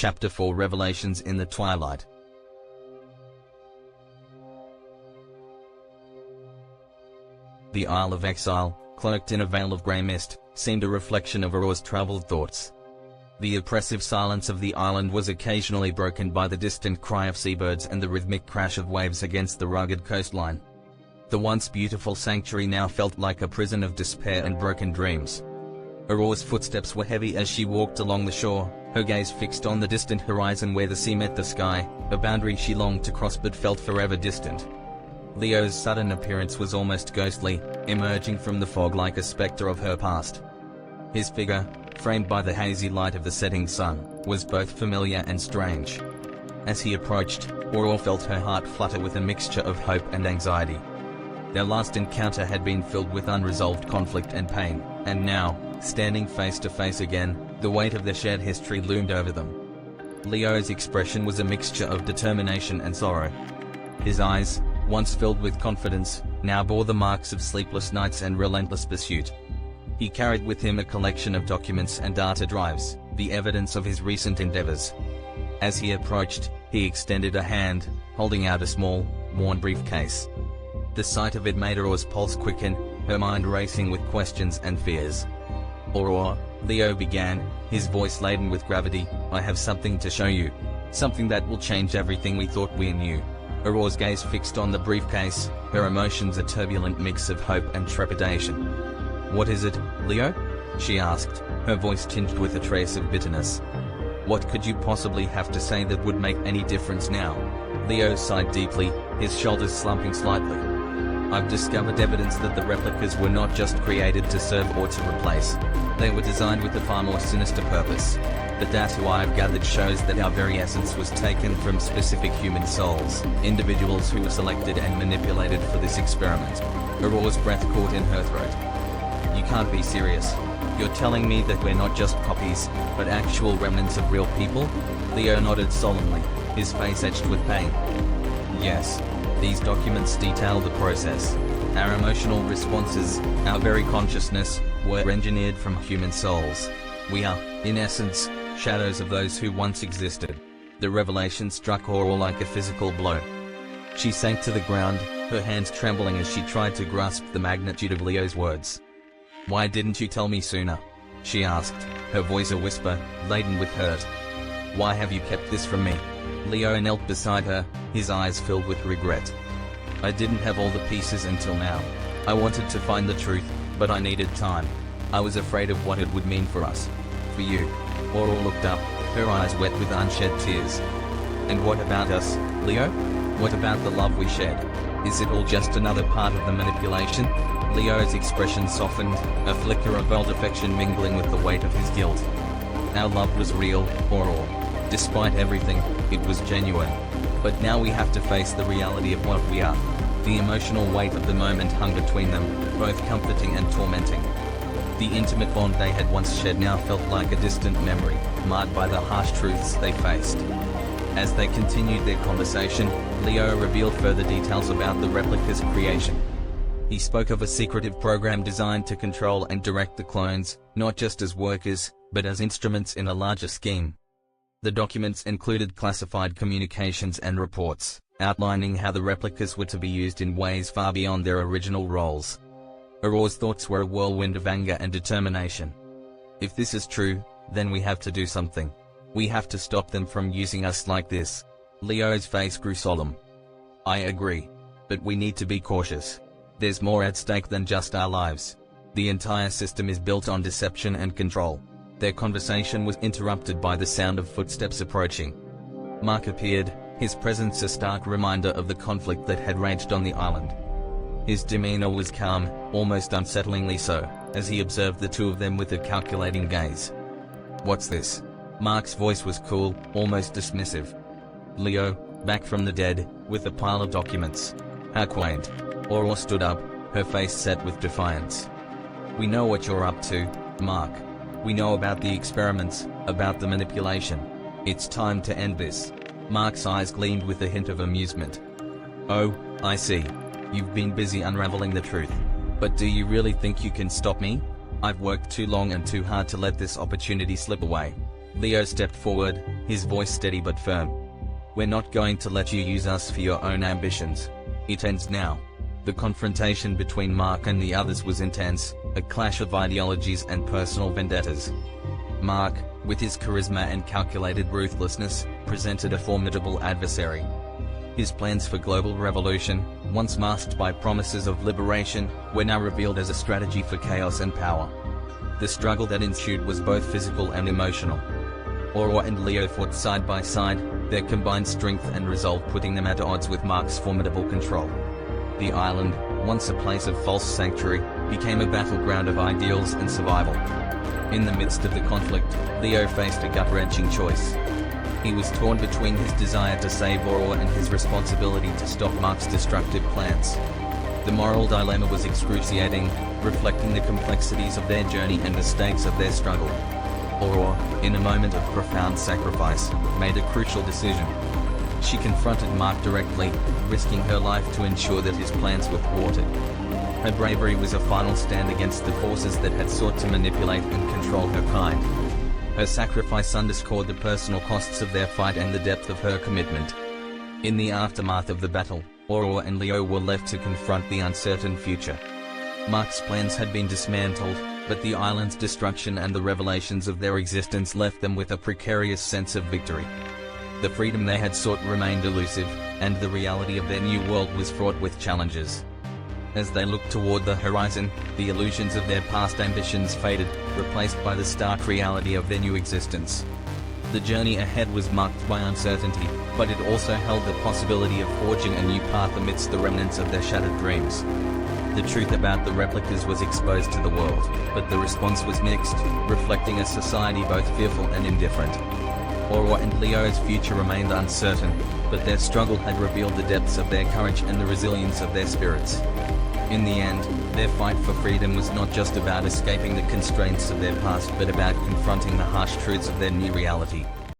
Chapter 4 Revelations in the Twilight. The Isle of Exile, cloaked in a veil of grey mist, seemed a reflection of Aurore's troubled thoughts. The oppressive silence of the island was occasionally broken by the distant cry of seabirds and the rhythmic crash of waves against the rugged coastline. The once beautiful sanctuary now felt like a prison of despair and broken dreams. Aurore's footsteps were heavy as she walked along the shore, her gaze fixed on the distant horizon where the sea met the sky, a boundary she longed to cross but felt forever distant. Leo's sudden appearance was almost ghostly, emerging from the fog like a spectre of her past. His figure, framed by the hazy light of the setting sun, was both familiar and strange. As he approached, Aurore felt her heart flutter with a mixture of hope and anxiety. Their last encounter had been filled with unresolved conflict and pain, and now, standing face to face again, the weight of their shared history loomed over them. Leo's expression was a mixture of determination and sorrow. His eyes, once filled with confidence, now bore the marks of sleepless nights and relentless pursuit. He carried with him a collection of documents and data drives, the evidence of his recent endeavors. As he approached, he extended a hand, holding out a small, worn briefcase. The sight of it made Aurore's pulse quicken, her mind racing with questions and fears. "Aurore," Leo began, his voice laden with gravity, "I have something to show you. Something that will change everything we thought we knew." Aurore's gaze fixed on the briefcase, her emotions a turbulent mix of hope and trepidation. "What is it, Leo?" she asked, her voice tinged with a trace of bitterness. "What could you possibly have to say that would make any difference now?" Leo sighed deeply, his shoulders slumping slightly. "I've discovered evidence that the replicas were not just created to serve or to replace. They were designed with a far more sinister purpose. The data I've gathered shows that our very essence was taken from specific human souls, individuals who were selected and manipulated for this experiment." Aurore's breath caught in her throat. "You can't be serious. You're telling me that we're not just copies, but actual remnants of real people?" Leo nodded solemnly, his face etched with pain. "Yes. These documents detail the process. Our emotional responses, our very consciousness, were engineered from human souls. We are, in essence, shadows of those who once existed." The revelation struck Aurore like a physical blow. She sank to the ground, her hands trembling as she tried to grasp the magnitude of Leo's words. "Why didn't you tell me sooner?" she asked, her voice a whisper, laden with hurt. "Why have you kept this from me?" Leo knelt beside her, his eyes filled with regret. "I didn't have all the pieces until now. I wanted to find the truth, but I needed time. I was afraid of what it would mean for us. For you." Aurore looked up, her eyes wet with unshed tears. "And what about us, Leo? What about the love we shared? Is it all just another part of the manipulation?" Leo's expression softened, a flicker of old affection mingling with the weight of his guilt. "Our love was real, Aurore. Despite everything, it was genuine. But now we have to face the reality of what we are." The emotional weight of the moment hung between them, both comforting and tormenting. The intimate bond they had once shared now felt like a distant memory, marred by the harsh truths they faced. As they continued their conversation, Leo revealed further details about the replica's creation. He spoke of a secretive program designed to control and direct the clones, not just as workers, but as instruments in a larger scheme. The documents included classified communications and reports, outlining how the replicas were to be used in ways far beyond their original roles. Aurore's thoughts were a whirlwind of anger and determination. "If this is true, then we have to do something. We have to stop them from using us like this." Leo's face grew solemn. "I agree. But we need to be cautious. There's more at stake than just our lives. The entire system is built on deception and control." Their conversation was interrupted by the sound of footsteps approaching. Mark appeared, his presence a stark reminder of the conflict that had raged on the island. His demeanor was calm, almost unsettlingly so, as he observed the two of them with a calculating gaze. "What's this?" Mark's voice was cool, almost dismissive. "Leo, back from the dead, with a pile of documents. How quaint." Aurore stood up, her face set with defiance. "We know what you're up to, Mark. We know about the experiments, about the manipulation. It's time to end this." Mark's eyes gleamed with a hint of amusement. "Oh, I see. You've been busy unraveling the truth. But do you really think you can stop me? I've worked too long and too hard to let this opportunity slip away." Leo stepped forward, his voice steady but firm. "We're not going to let you use us for your own ambitions. It ends now." The confrontation between Mark and the others was intense, a clash of ideologies and personal vendettas. Mark, with his charisma and calculated ruthlessness, presented a formidable adversary. His plans for global revolution, once masked by promises of liberation, were now revealed as a strategy for chaos and power. The struggle that ensued was both physical and emotional. Aurora and Leo fought side by side, their combined strength and resolve putting them at odds with Mark's formidable control. The island, once a place of false sanctuary, became a battleground of ideals and survival. In the midst of the conflict, Leo faced a gut-wrenching choice. He was torn between his desire to save Aurora and his responsibility to stop Mark's destructive plans. The moral dilemma was excruciating, reflecting the complexities of their journey and the stakes of their struggle. Aurora, in a moment of profound sacrifice, made a crucial decision. She confronted Mark directly, risking her life to ensure that his plans were thwarted. Her bravery was a final stand against the forces that had sought to manipulate and control her kind. Her sacrifice underscored the personal costs of their fight and the depth of her commitment. In the aftermath of the battle, Aurora and Leo were left to confront the uncertain future. Mark's plans had been dismantled, but the island's destruction and the revelations of their existence left them with a precarious sense of victory. The freedom they had sought remained elusive, and the reality of their new world was fraught with challenges. As they looked toward the horizon, the illusions of their past ambitions faded, replaced by the stark reality of their new existence. The journey ahead was marked by uncertainty, but it also held the possibility of forging a new path amidst the remnants of their shattered dreams. The truth about the replicas was exposed to the world, but the response was mixed, reflecting a society both fearful and indifferent. Aurora and Leo's future remained uncertain, but their struggle had revealed the depths of their courage and the resilience of their spirits. In the end, their fight for freedom was not just about escaping the constraints of their past but about confronting the harsh truths of their new reality.